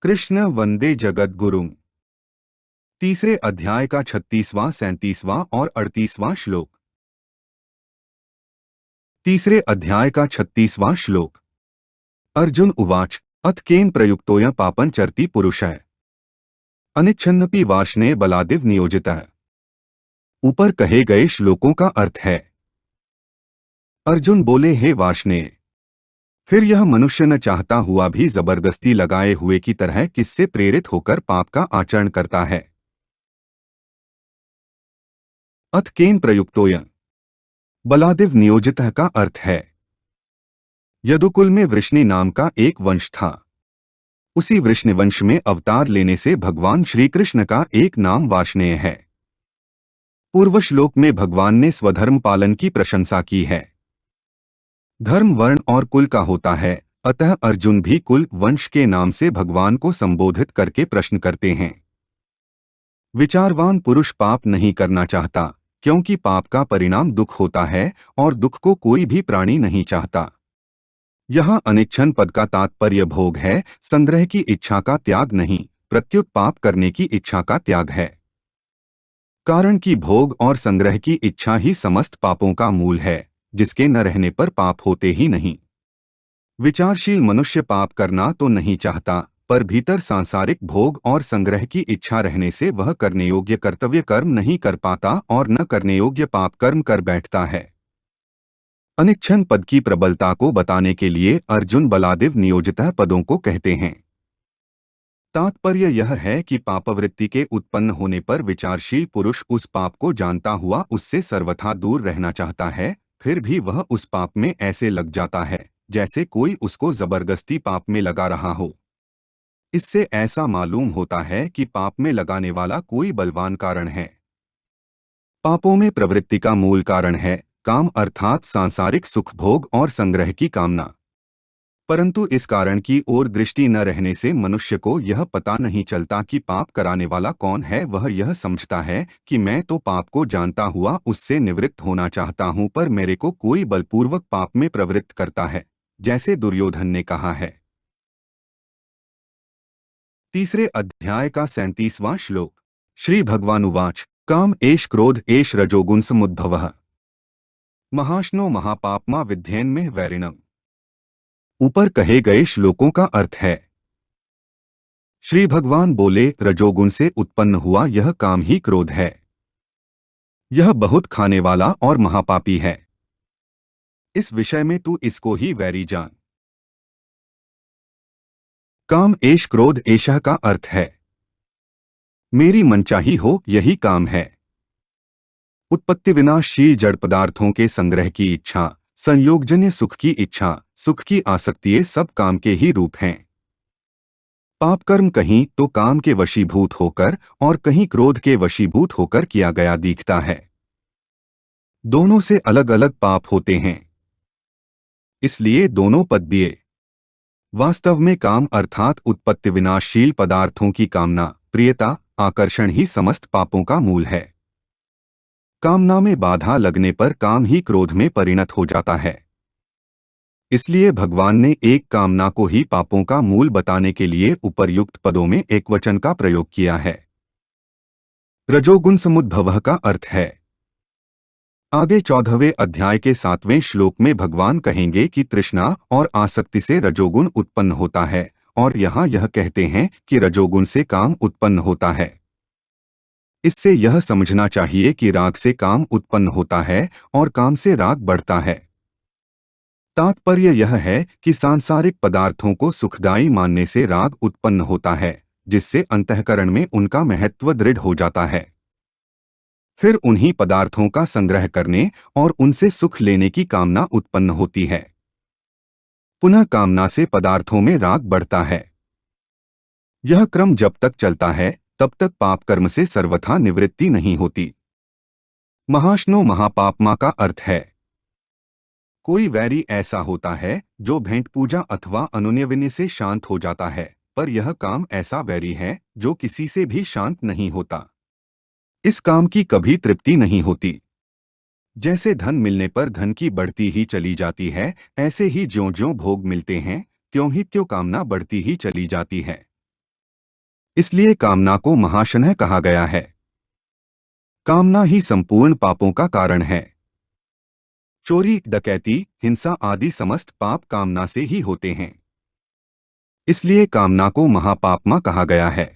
कृष्ण वंदे जगद्गुरुम्। तीसरे अध्याय का 36वां, 37वां और 38वां श्लोक। तीसरे अध्याय का 36वां श्लोक। अर्जुन उवाच अथ केन प्रयुक्तोऽयं पापं चरति पुरुषः अनिच्छन्नपि वार्ष्णेय बलादिव नियोजितः। ऊपर कहे गए श्लोकों का अर्थ है। अर्जुन बोले, हे वार्ष्णेय, फिर यह मनुष्य न चाहता हुआ भी जबरदस्ती लगाए हुए की तरह किससे प्रेरित होकर पाप का आचरण करता है। अथ केन प्रयुक्तोऽयं बलादिव नियोजितः का अर्थ है, यदुकुल में वृष्णि नाम का एक वंश था। उसी वृष्णि वंश में अवतार लेने से भगवान श्री कृष्ण का एक नाम वार्ष्णेय है। पूर्व श्लोक में भगवान ने स्वधर्म पालन की प्रशंसा की है। धर्म वर्ण और कुल का होता है, अतः अर्जुन भी कुल वंश के नाम से भगवान को संबोधित करके प्रश्न करते हैं। विचारवान पुरुष पाप नहीं करना चाहता, क्योंकि पाप का परिणाम दुख होता है और दुख को कोई भी प्राणी नहीं चाहता। यहाँ अनिच्छन पद का तात्पर्य भोग है, संग्रह की इच्छा का त्याग नहीं, प्रत्युत पाप करने की इच्छा का त्याग है। कारण कि भोग और संग्रह की इच्छा ही समस्त पापों का मूल है, जिसके न रहने पर पाप होते ही नहीं। विचारशील मनुष्य पाप करना तो नहीं चाहता, पर भीतर सांसारिक भोग और संग्रह की इच्छा रहने से वह करने योग्य कर्तव्य कर्म नहीं कर पाता और न करने योग्य पाप कर्म कर बैठता है। अनिच्छन पद की प्रबलता को बताने के लिए अर्जुन बलादिव नियोजितः पदों को कहते हैं। तात्पर्य यह है कि पापवृत्ति के उत्पन्न होने पर विचारशील पुरुष उस पाप को जानता हुआ उससे सर्वथा दूर रहना चाहता है, फिर भी वह उस पाप में ऐसे लग जाता है जैसे कोई उसको जबरदस्ती पाप में लगा रहा हो। इससे ऐसा मालूम होता है कि पाप में लगाने वाला कोई बलवान कारण है। पापों में प्रवृत्ति का मूल कारण है काम, अर्थात सांसारिक सुख भोग और संग्रह की कामना। परंतु इस कारण की ओर दृष्टि न रहने से मनुष्य को यह पता नहीं चलता कि पाप कराने वाला कौन है। वह यह समझता है कि मैं तो पाप को जानता हुआ उससे निवृत्त होना चाहता हूँ, पर मेरे को कोई बलपूर्वक पाप में प्रवृत्त करता है, जैसे दुर्योधन ने कहा है। तीसरे अध्याय का 37वां श्लोक। श्री भगवानुवाच काम एष क्रोध एष रजोगुण समुद्भवः महाश्नो महापापमा विध्येन में वैरिणम। ऊपर कहे गए श्लोकों का अर्थ है, श्री भगवान बोले, रजोगुण से उत्पन्न हुआ यह काम ही क्रोध है। यह बहुत खाने वाला और महापापी है। इस विषय में तू इसको ही वैरी जान। काम एष क्रोध एषः का अर्थ है, मेरी मनचाही हो यही काम है। उत्पत्ति विनाशील जड़ पदार्थों के संग्रह की इच्छा, संयोगजन्य सुख की इच्छा, सुख की आसक्ति, ये सब काम के ही रूप हैं। पाप कर्म कहीं तो काम के वशीभूत होकर और कहीं क्रोध के वशीभूत होकर किया गया दिखता है। दोनों से अलग अलग पाप होते हैं, इसलिए दोनों पद दिए। वास्तव में काम अर्थात उत्पत्ति विनाशील पदार्थों की कामना, प्रियता, आकर्षण ही समस्त पापों का मूल है। कामना में बाधा लगने पर काम ही क्रोध में परिणत हो जाता है। इसलिए भगवान ने एक कामना को ही पापों का मूल बताने के लिए उपर्युक्त पदों में एकवचन का प्रयोग किया है। रजोगुण समुद्भवः का अर्थ है, आगे 14वें अध्याय के 7वें श्लोक में भगवान कहेंगे कि तृष्णा और आसक्ति से रजोगुण उत्पन्न होता है, और यहाँ यह कहते हैं कि रजोगुण से काम उत्पन्न होता है। इससे यह समझना चाहिए कि राग से काम उत्पन्न होता है और काम से राग बढ़ता है। तात्पर्य यह है कि सांसारिक पदार्थों को सुखदायी मानने से राग उत्पन्न होता है, जिससे अंतःकरण में उनका महत्व दृढ़ हो जाता है। फिर उन्हीं पदार्थों का संग्रह करने और उनसे सुख लेने की कामना उत्पन्न होती है। पुनः कामना से पदार्थों में राग बढ़ता है। यह क्रम जब तक चलता है तब तक पाप कर्म से सर्वथा निवृत्ति नहीं होती। महाश्नो महापापमा का अर्थ है, कोई वैरी ऐसा होता है जो भेंट पूजा अथवा अनुन्यविनय से शांत हो जाता है, पर यह काम ऐसा वैरी है जो किसी से भी शांत नहीं होता। इस काम की कभी तृप्ति नहीं होती। जैसे धन मिलने पर धन की बढ़ती ही चली जाती है, ऐसे ही ज्यों ज्यों भोग मिलते हैं त्यों ही त्यों कामना बढ़ती ही चली जाती है। इसलिए कामना को महाशनः कहा गया है। कामना ही संपूर्ण पापों का कारण है। चोरी, डकैती, हिंसा आदि समस्त पाप कामना से ही होते हैं। इसलिए कामना को महापापमा कहा गया है।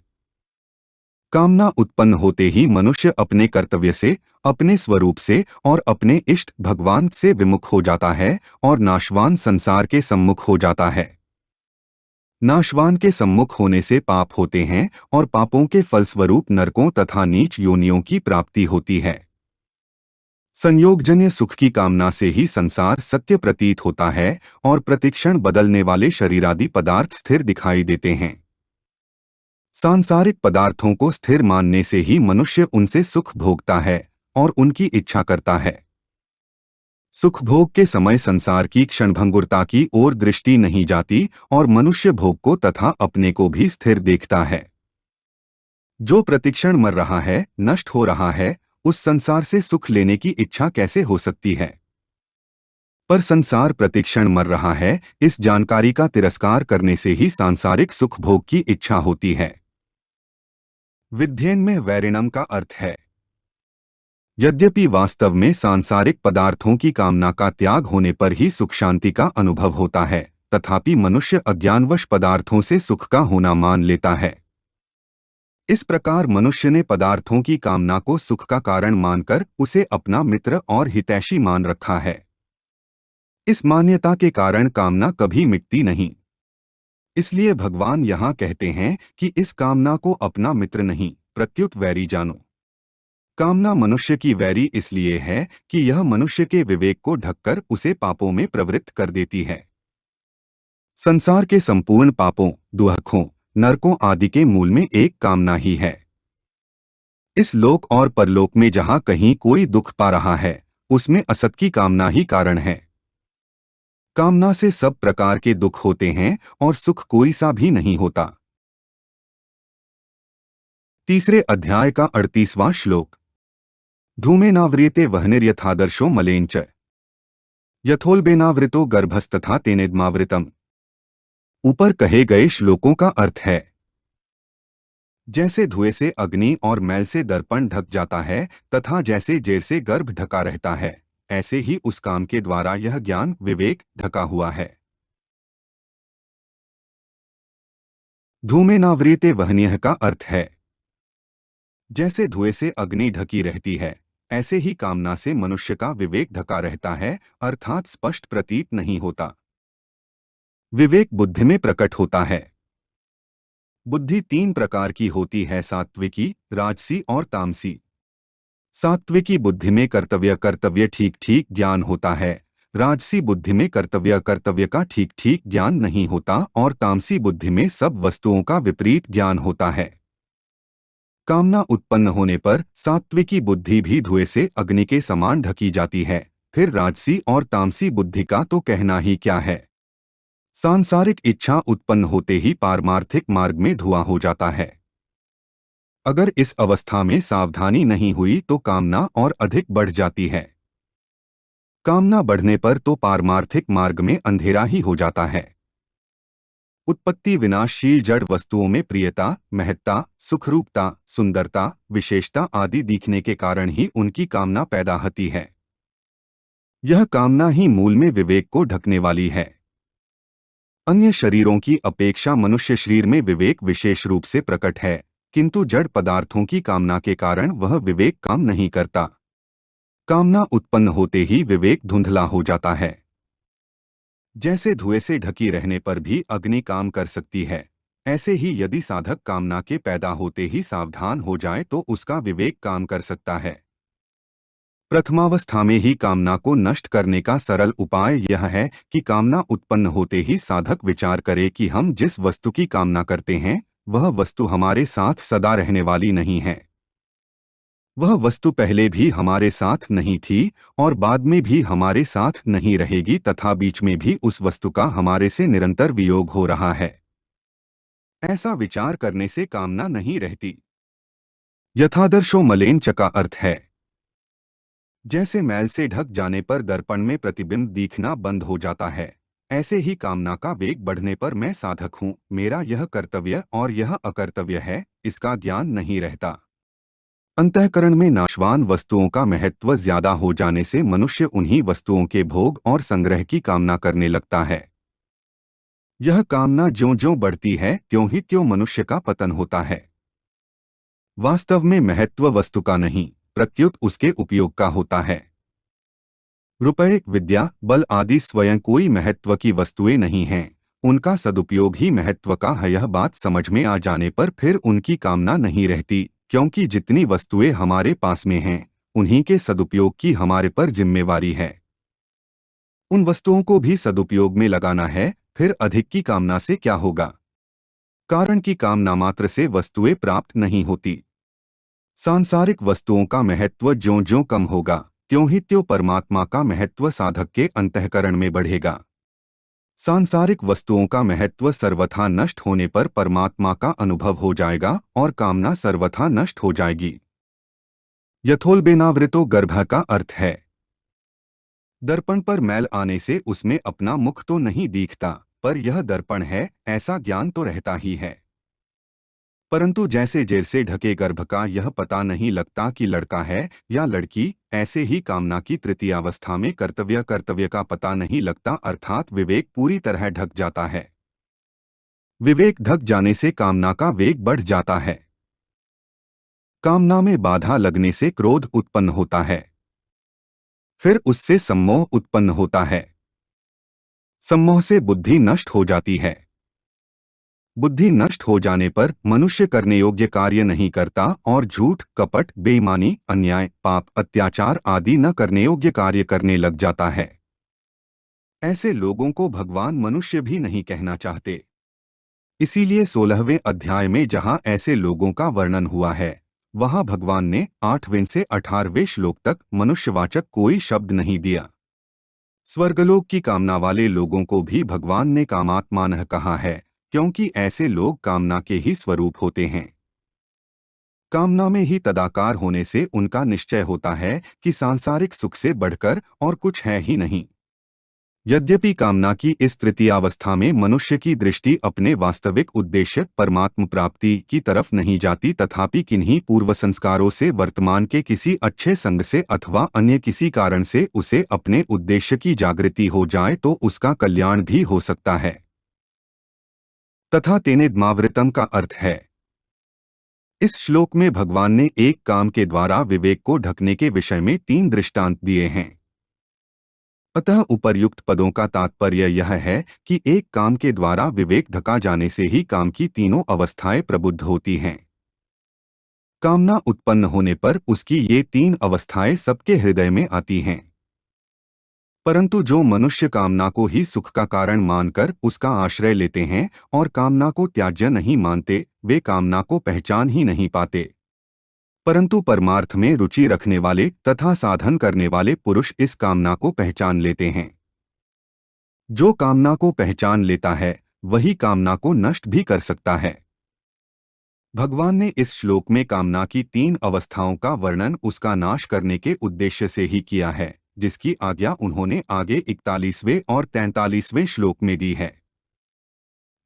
कामना उत्पन्न होते ही मनुष्य अपने कर्तव्य से, अपने स्वरूप से और अपने इष्ट भगवान से विमुख हो जाता है और नाशवान संसार के सम्मुख हो जाता है। नाशवान के सम्मुख होने से पाप होते हैं और पापों के फलस्वरूप नरकों तथा नीच योनियों की प्राप्ति होती है। संयोगजन्य सुख की कामना से ही संसार सत्य प्रतीत होता है और प्रतिक्षण बदलने वाले शरीरादि पदार्थ स्थिर दिखाई देते हैं। सांसारिक पदार्थों को स्थिर मानने से ही मनुष्य उनसे सुख भोगता है और उनकी इच्छा करता है। सुख भोग के समय संसार की क्षणभंगुरता की ओर दृष्टि नहीं जाती और मनुष्य भोग को तथा अपने को भी स्थिर देखता है। जो प्रतिक्षण मर रहा है, नष्ट हो रहा है, उस संसार से सुख लेने की इच्छा कैसे हो सकती है? पर संसार प्रतिक्षण मर रहा है, इस जानकारी का तिरस्कार करने से ही सांसारिक सुख भोग की इच्छा होती है। विध्येन में वैरिणम का अर्थ है। यद्यपि वास्तव में सांसारिक पदार्थों की कामना का त्याग होने पर ही सुख शांति का अनुभव होता है, तथापि मनुष्य अज्ञानवश पदार्थों से सुख का होना मान लेता है। इस प्रकार मनुष्य ने पदार्थों की कामना को सुख का कारण मानकर उसे अपना मित्र और हितैषी मान रखा है। इस मान्यता के कारण कामना कभी मिटती नहीं। इसलिए भगवान यहाँ कहते हैं कि इस कामना को अपना मित्र नहीं, प्रत्युत वैरी जानो। कामना मनुष्य की वैरी इसलिए है कि यह मनुष्य के विवेक को ढककर उसे पापों में प्रवृत्त कर देती है। संसार के संपूर्ण पापों, दुखों, नरकों आदि के मूल में एक कामना ही है। इस लोक और परलोक में जहाँ कहीं कोई दुख पा रहा है, उसमें असत की कामना ही कारण है। कामना से सब प्रकार के दुख होते हैं और सुख कोई सा भी नहीं होता। तीसरे अध्याय का 38वां श्लोक। धूमेनाव्रियते वह्निर्यथादर्शो मलेन च यथोल्बेनावृतो गर्भस्तथा तेनेद्मावृतम्। ऊपर कहे गए श्लोकों का अर्थ है, जैसे धुएं से अग्नि और मैल से दर्पण ढक जाता है तथा जैसे जेर से गर्भ ढका रहता है, ऐसे ही उस काम के द्वारा यह ज्ञान विवेक ढका हुआ है। धूमेनाव्रियते वह्निः का अर्थ है, जैसे धुएं से अग्नि ढकी रहती है, ऐसे ही कामना से मनुष्य का विवेक ढका रहता है, अर्थात स्पष्ट प्रतीत नहीं होता। विवेक बुद्धि में प्रकट होता है। बुद्धि 3 प्रकार की होती है, सात्विकी, राजसी और तामसी। सात्विकी बुद्धि में कर्तव्य ठीक ठीक ज्ञान होता है, राजसी बुद्धि में कर्तव्य का ठीक ठीक ज्ञान नहीं होता और तामसी बुद्धि में सब वस्तुओं का विपरीत ज्ञान होता है। कामना उत्पन्न होने पर सात्विकी बुद्धि भी धुएं से अग्नि के समान ढकी जाती है, फिर राजसी और तामसी बुद्धि का तो कहना ही क्या है। सांसारिक इच्छा उत्पन्न होते ही पारमार्थिक मार्ग में धुआं हो जाता है। अगर इस अवस्था में सावधानी नहीं हुई तो कामना और अधिक बढ़ जाती है। कामना बढ़ने पर तो पारमार्थिक मार्ग में अंधेरा ही हो जाता है। उत्पत्ति विनाशशील जड़ वस्तुओं में प्रियता, महत्ता, सुखरूपता, सुंदरता, विशेषता आदि दिखने के कारण ही उनकी कामना पैदा होती है। यह कामना ही मूल में विवेक को ढकने वाली है। अन्य शरीरों की अपेक्षा मनुष्य शरीर में विवेक विशेष रूप से प्रकट है, किंतु जड़ पदार्थों की कामना के कारण वह विवेक काम नहीं करता। कामना उत्पन्न होते ही विवेक धुंधला हो जाता है। जैसे धुएं से ढकी रहने पर भी अग्नि काम कर सकती है, ऐसे ही यदि साधक कामना के पैदा होते ही सावधान हो जाए तो उसका विवेक काम कर सकता है। प्रथमावस्था में ही कामना को नष्ट करने का सरल उपाय यह है कि कामना उत्पन्न होते ही साधक विचार करे कि हम जिस वस्तु की कामना करते हैं, वह वस्तु हमारे साथ सदा रहने वाली नहीं है। वह वस्तु पहले भी हमारे साथ नहीं थी और बाद में भी हमारे साथ नहीं रहेगी तथा बीच में भी उस वस्तु का हमारे से निरंतर वियोग हो रहा है। ऐसा विचार करने से कामना नहीं रहती। यथादर्शो मलेन च का अर्थ है, जैसे मैल से ढक जाने पर दर्पण में प्रतिबिंब दिखना बंद हो जाता है, ऐसे ही कामना का वेग बढ़ने पर मैं साधक हूँ, मेरा यह कर्तव्य और यह अकर्तव्य है, इसका ज्ञान नहीं रहता। अंतःकरण में नाशवान वस्तुओं का महत्व ज्यादा हो जाने से मनुष्य उन्हीं वस्तुओं के भोग और संग्रह की कामना करने लगता है। यह कामना ज्यों-ज्यों बढ़ती है त्यों ही त्यों मनुष्य का पतन होता है। वास्तव में महत्व वस्तु का नहीं, प्रत्युत उसके उपयोग का होता है। रुपये, विद्या, बल आदि स्वयं कोई महत्व की वस्तुएं नहीं हैं, उनका सदुपयोग ही महत्व का है। यह बात समझ में आ जाने पर फिर उनकी कामना नहीं रहती, क्योंकि जितनी वस्तुएं हमारे पास में हैं, उन्हीं के सदुपयोग की हमारे पर जिम्मेवारी है। उन वस्तुओं को भी सदुपयोग में लगाना है, फिर अधिक की कामना से क्या होगा? कारण की कामना मात्र से वस्तुएं प्राप्त नहीं होती। सांसारिक वस्तुओं का महत्व ज्यों-ज्यों कम होगा, त्यों ही त्यों परमात्मा का महत्व साधक के अंतःकरण में बढ़ेगा। सांसारिक वस्तुओं का महत्व सर्वथा नष्ट होने पर परमात्मा का अनुभव हो जाएगा और कामना सर्वथा नष्ट हो जाएगी। यथोल्बेनावृतो गर्भ का अर्थ है, दर्पण पर मैल आने से उसमें अपना मुख तो नहीं दिखता, पर यह दर्पण है ऐसा ज्ञान तो रहता ही है। परंतु जैसे जैसे ढके गर्भ का यह पता नहीं लगता कि लड़का है या लड़की, ऐसे ही कामना की तृतीयावस्था में कर्तव्य का पता नहीं लगता, अर्थात विवेक पूरी तरह ढक जाता है। विवेक ढक जाने से कामना का वेग बढ़ जाता है। कामना में बाधा लगने से क्रोध उत्पन्न होता है, फिर उससे सम्मोह उत्पन्न होता है। सम्मोह से बुद्धि नष्ट हो जाती है। बुद्धि नष्ट हो जाने पर मनुष्य करने योग्य कार्य नहीं करता और झूठ, कपट, बेईमानी, अन्याय, पाप, अत्याचार आदि न करने योग्य कार्य करने लग जाता है। ऐसे लोगों को भगवान मनुष्य भी नहीं कहना चाहते। इसीलिए 16वें अध्याय में जहां ऐसे लोगों का वर्णन हुआ है, वहां भगवान ने 8वें से 18वें श्लोक तक मनुष्यवाचक कोई शब्द नहीं दिया। स्वर्गलोक की कामना वाले लोगों को भी भगवान ने कामात्मानः कहा है, क्योंकि ऐसे लोग कामना के ही स्वरूप होते हैं। कामना में ही तदाकार होने से उनका निश्चय होता है कि सांसारिक सुख से बढ़कर और कुछ है ही नहीं। यद्यपि कामना की इस तृतीयावस्था में मनुष्य की दृष्टि अपने वास्तविक उद्देश्य परमात्म प्राप्ति की तरफ नहीं जाती, तथापि किन्हीं पूर्व संस्कारों से, वर्तमान के किसी अच्छे संग से अथवा अन्य किसी कारण से उसे अपने उद्देश्य की जागृति हो जाए तो उसका कल्याण भी हो सकता है। तथा तेनेद्मावृतम का अर्थ है। इस श्लोक में भगवान ने एक काम के द्वारा विवेक को ढकने के विषय में 3 दृष्टांत दिए हैं। अतः उपर्युक्त पदों का तात्पर्य यह है कि एक काम के द्वारा विवेक ढका जाने से ही काम की तीनों अवस्थाएं प्रबुद्ध होती हैं। कामना उत्पन्न होने पर उसकी ये 3 अवस्थाएं सबके हृदय में आती हैं। परंतु जो मनुष्य कामना को ही सुख का कारण मानकर उसका आश्रय लेते हैं और कामना को त्याज्य नहीं मानते, वे कामना को पहचान ही नहीं पाते। परंतु परमार्थ में रुचि रखने वाले तथा साधन करने वाले पुरुष इस कामना को पहचान लेते हैं। जो कामना को पहचान लेता है वही कामना को नष्ट भी कर सकता है। भगवान ने इस श्लोक में कामना की 3 अवस्थाओं का वर्णन उसका नाश करने के उद्देश्य से ही किया है, जिसकी आज्ञा उन्होंने आगे 41वें और 43वें श्लोक में दी है।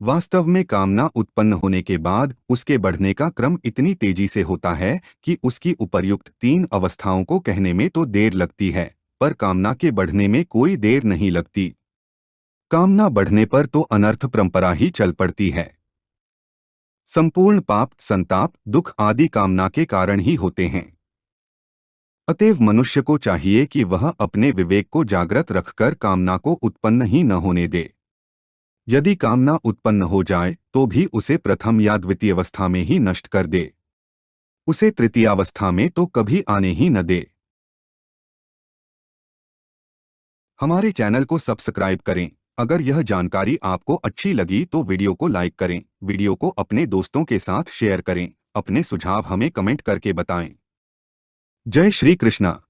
वास्तव में कामना उत्पन्न होने के बाद उसके बढ़ने का क्रम इतनी तेजी से होता है कि उसकी उपर्युक्त 3 अवस्थाओं को कहने में तो देर लगती है, पर कामना के बढ़ने में कोई देर नहीं लगती। कामना बढ़ने पर तो अनर्थ परंपरा ही चल पड़ती है। संपूर्ण पाप, संताप, दुख आदि कामना के कारण ही होते हैं। अतएव मनुष्य को चाहिए कि वह अपने विवेक को जागृत रखकर कामना को उत्पन्न ही न होने दे। यदि कामना उत्पन्न हो जाए तो भी उसे प्रथम या द्वितीय अवस्था में ही नष्ट कर दे, उसे तृतीय अवस्था में तो कभी आने ही न दे। हमारे चैनल को सब्सक्राइब करें। अगर यह जानकारी आपको अच्छी लगी तो वीडियो को लाइक करें, वीडियो को अपने दोस्तों के साथ शेयर करें, अपने सुझाव हमें कमेंट करके बताएं। जय श्री कृष्णा।